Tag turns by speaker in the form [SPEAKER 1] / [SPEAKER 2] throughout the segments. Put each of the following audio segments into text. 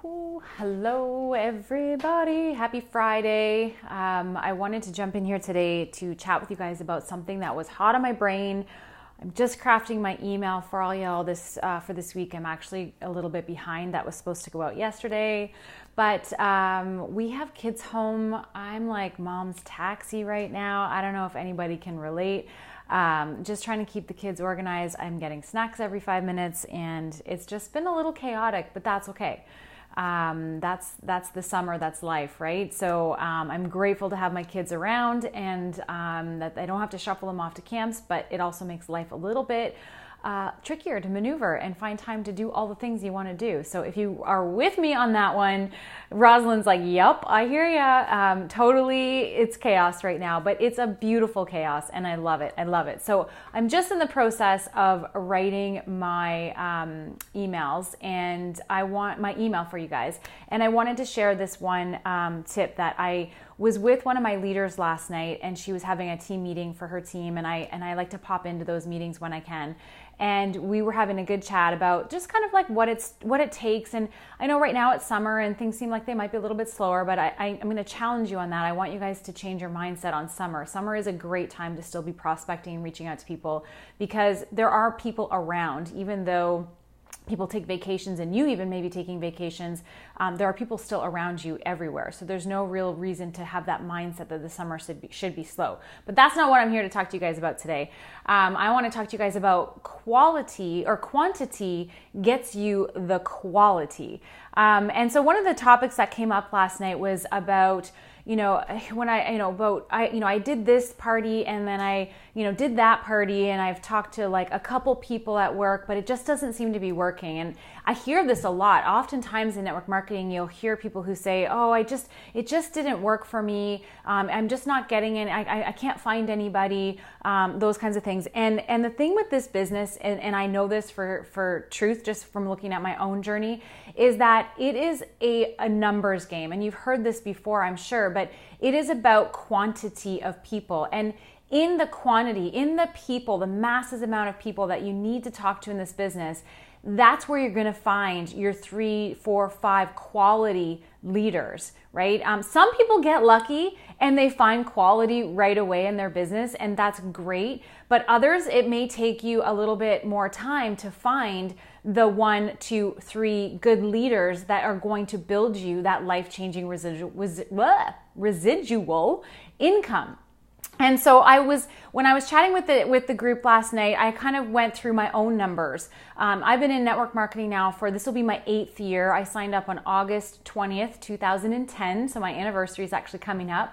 [SPEAKER 1] Hello, everybody. Happy Friday. I wanted to jump in here today to chat with you guys about something that was hot on my brain. I'm just crafting my email for all y'all for this week. I'm actually a little bit behind. That was supposed to go out yesterday, but we have kids home. I'm like mom's taxi right now. I don't know if anybody can relate. Just trying to keep the kids organized. I'm getting snacks every 5 minutes, and it's just been a little chaotic, but that's okay. That's the summer, that's life, right? So I'm grateful to have my kids around and that I don't have to shuffle them off to camps, but it also makes life a little bit trickier to maneuver and find time to do all the things you want to do. So if you are with me on that one, Rosalind's like, yep, I hear ya. Totally, it's chaos right now, but it's a beautiful chaos and I love it. I love it. So I'm just in the process of writing my emails, and I want my email for you guys. And I wanted to share this one tip that I was with one of my leaders last night, and she was having a team meeting for her team, and I like to pop into those meetings when I can. And we were having a good chat about just kind of like what it takes. And I know right now it's summer and things seem like they might be a little bit slower, but I'm going to challenge you on that. I want you guys to change your mindset on summer. Summer is a great time to still be prospecting and reaching out to people, because there are people around, even though people take vacations and you even may be taking vacations, there are people still around you everywhere. So there's no real reason to have that mindset that the summer should be slow. But that's not what I'm here to talk to you guys about today. I want to talk to you guys about quality, or quantity gets you the quality. And so one of the topics that came up last night was about, when I did this party and then I did that party, and I've talked to like a couple people at work, but it just doesn't seem to be working. And I hear this a lot. Oftentimes in network marketing, you'll hear people who say, oh, it just didn't work for me. I'm just not getting it. I can't find anybody, those kinds of things. And the thing with this business, and I know this for truth, just from looking at my own journey, is that it is a numbers game. And you've heard this before, I'm sure, but it is about quantity of people. And in the quantity, in the people, the massive amount of people that you need to talk to in this business, that's where you're going to find your 3, 4, 5 quality leaders, right? Some people get lucky and they find quality right away in their business, and that's great. But others, it may take you a little bit more time to find the 1, 2, 3 good leaders that are going to build you that life-changing residual income. And so when I was chatting with the group last night, I kind of went through my own numbers. I've been in network marketing now this will be my 8th year. I signed up on August 20th, 2010. So my anniversary is actually coming up.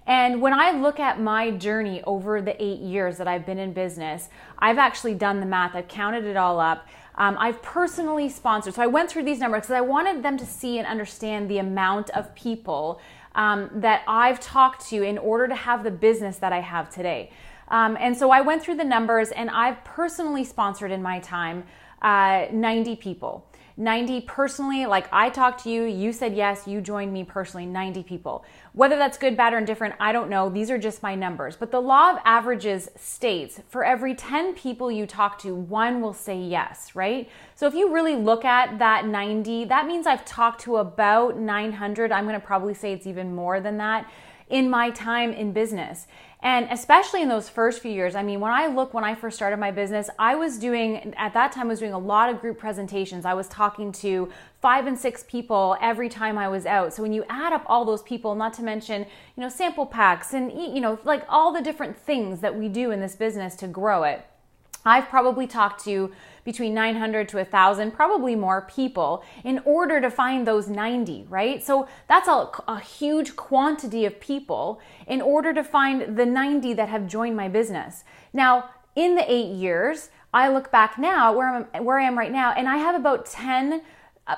[SPEAKER 1] And when I look at my journey over the 8 years that I've been in business, I've actually done the math. I've counted it all up. I've personally sponsored. So I went through these numbers because I wanted them to see and understand the amount of people that I've talked to in order to have the business that I have today. And so I went through the numbers, and I've personally sponsored in my time 90 people. 90 personally, like I talked to you, you said yes, you joined me personally, 90 people. Whether that's good, bad, or indifferent, I don't know. These are just my numbers. But the law of averages states for every 10 people you talk to, 1 will say yes, right? So if you really look at that 90, that means I've talked to about 900. I'm going to probably say it's even more than that in my time in business. And especially in those first few years, I mean, when I first started my business, I was doing a lot of group presentations. I was talking to 5 and 6 people every time I was out. So when you add up all those people, not to mention, sample packs and, like all the different things that we do in this business to grow it, I've probably talked to between 900 to 1,000, probably more people in order to find those 90, right? So that's a huge quantity of people in order to find the 90 that have joined my business. Now, in the 8 years, I look back now where I am right now, and I have about 10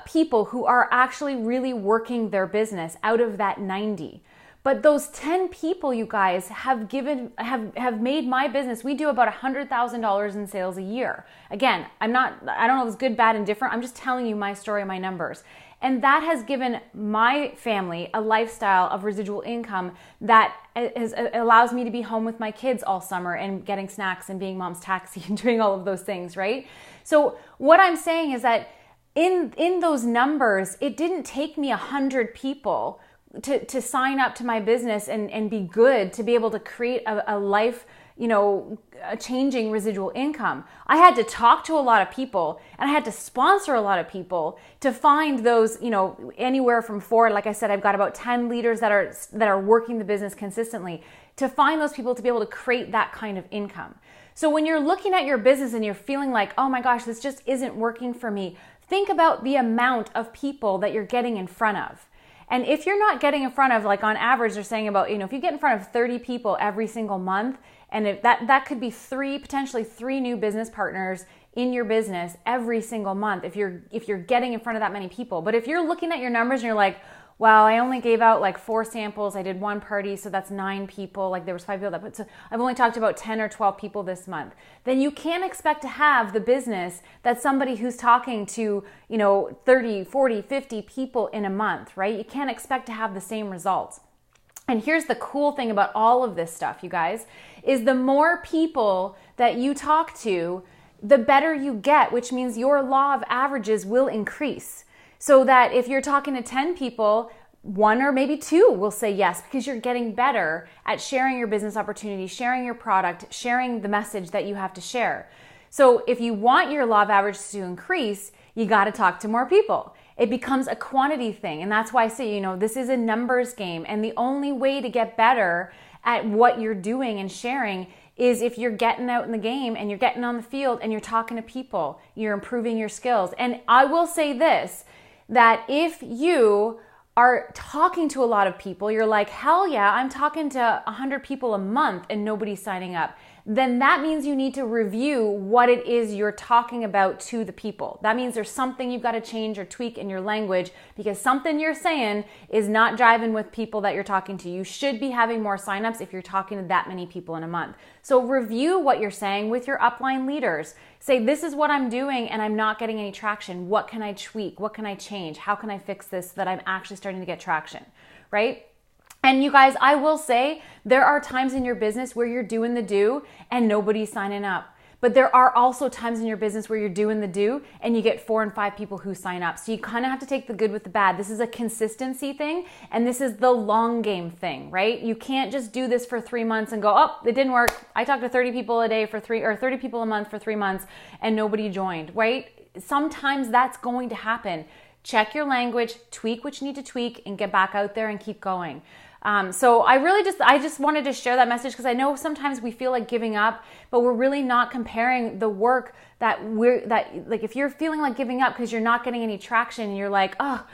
[SPEAKER 1] people who are actually really working their business out of that 90. But those 10 people, you guys, have made my business. We do about $100,000 in sales a year. Again, I don't know if it's good, bad, and different. I'm just telling you my story, my numbers. And that has given my family a lifestyle of residual income that allows me to be home with my kids all summer and getting snacks and being mom's taxi and doing all of those things, right? So what I'm saying is that in those numbers, it didn't take me 100 people to sign up to my business and be good, to be able to create a life, a changing residual income. I had to talk to a lot of people, and I had to sponsor a lot of people to find those, anywhere from 4, like I said, I've got about 10 leaders that are working the business consistently, to find those people to be able to create that kind of income. So when you're looking at your business and you're feeling like, oh my gosh, this just isn't working for me, think about the amount of people that you're getting in front of. And if you're not getting in front of, like on average, they're saying about, if you get in front of 30 people every single month, and if that could be potentially three new business partners in your business every single month, if you're getting in front of that many people. But if you're looking at your numbers and you're like, well, I only gave out like 4 samples, I did 1 party, so that's 9 people, like there was 5 people that put, so I've only talked to about 10 or 12 people this month, then you can't expect to have the business that somebody who's talking to, 30, 40, 50 people in a month, right? You can't expect to have the same results. And here's the cool thing about all of this stuff, you guys, is the more people that you talk to, the better you get, which means your law of averages will increase. So that if you're talking to 10 people, 1 or maybe 2 will say yes, because you're getting better at sharing your business opportunity, sharing your product, sharing the message that you have to share. So if you want your law of averages to increase, you got to talk to more people. It becomes a quantity thing. And that's why I say, this is a numbers game. And the only way to get better at what you're doing and sharing is if you're getting out in the game and you're getting on the field and you're talking to people, you're improving your skills. And I will say this, that if you are talking to a lot of people, you're like, hell yeah, I'm talking to 100 people a month and nobody's signing up, then that means you need to review what it is you're talking about to the people. That means there's something you've got to change or tweak in your language, because something you're saying is not jiving with people that you're talking to. You should be having more signups if you're talking to that many people in a month. So review what you're saying with your upline leaders. Say, this is what I'm doing and I'm not getting any traction. What can I tweak? What can I change? How can I fix this so that I'm actually starting to get traction, right? And you guys, I will say there are times in your business where you're doing the do and nobody's signing up. But there are also times in your business where you're doing the do and you get 4 and 5 people who sign up. So you kind of have to take the good with the bad. This is a consistency thing, and this is the long game thing, right? You can't just do this for 3 months and go, oh, it didn't work. I talked to 30 people a day for 30 people a month for 3 months and nobody joined, right? Sometimes that's going to happen. Check your language, tweak what you need to tweak, and get back out there and keep going. So I just wanted to share that message, because I know sometimes we feel like giving up, but we're really not comparing the work that like if you're feeling like giving up because you're not getting any traction and you're like, oh,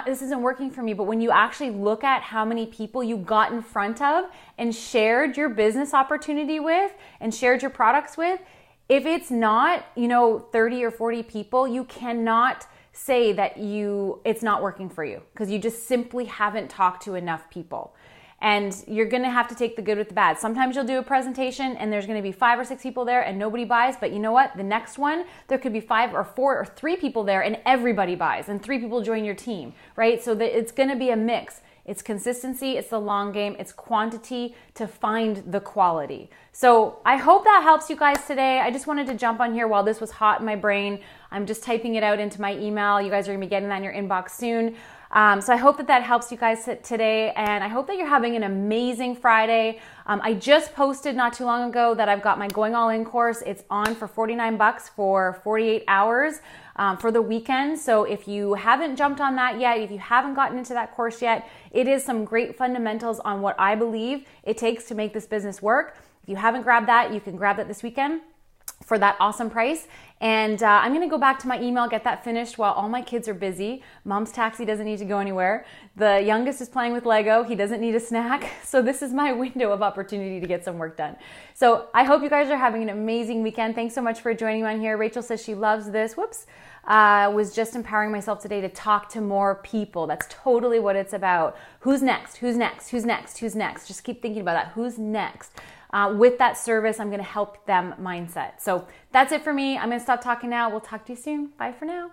[SPEAKER 1] this isn't working for me. But when you actually look at how many people you got in front of and shared your business opportunity with and shared your products with, if it's not, 30 or 40 people, you cannot say that it's not working for you, because you just simply haven't talked to enough people. And you're going to have to take the good with the bad. Sometimes you'll do a presentation and there's going to be 5 or 6 people there and nobody buys, but you know what? The next one, there could be 5 or 4 or 3 people there and everybody buys, and 3 people join your team, right? So that it's going to be a mix. It's consistency, it's the long game, it's quantity to find the quality. So I hope that helps you guys today. I just wanted to jump on here while this was hot in my brain. I'm just typing it out into my email. You guys are gonna be getting that in your inbox soon. So I hope that helps you guys today, and I hope that you're having an amazing Friday. I just posted not too long ago that I've got my Going All In course. It's on for $49 for 48 hours for the weekend. So if you haven't jumped on that yet, if you haven't gotten into that course yet, it is some great fundamentals on what I believe it takes to make this business work. If you haven't grabbed that, you can grab that this weekend for that awesome price. And I'm going to go back to my email, get that finished while all my kids are busy. Mom's taxi doesn't need to go anywhere. The youngest is playing with Lego. He doesn't need a snack. So this is my window of opportunity to get some work done. So I hope you guys are having an amazing weekend. Thanks so much for joining me on here. Rachel says she loves this. Was just empowering myself today to talk to more people. That's totally what it's about. Who's next? Who's next? Who's next? Who's next? Just keep thinking about that. Who's next? With that service, I'm going to help them mindset. So that's it for me. I'm going to stop talking now. We'll talk to you soon. Bye for now.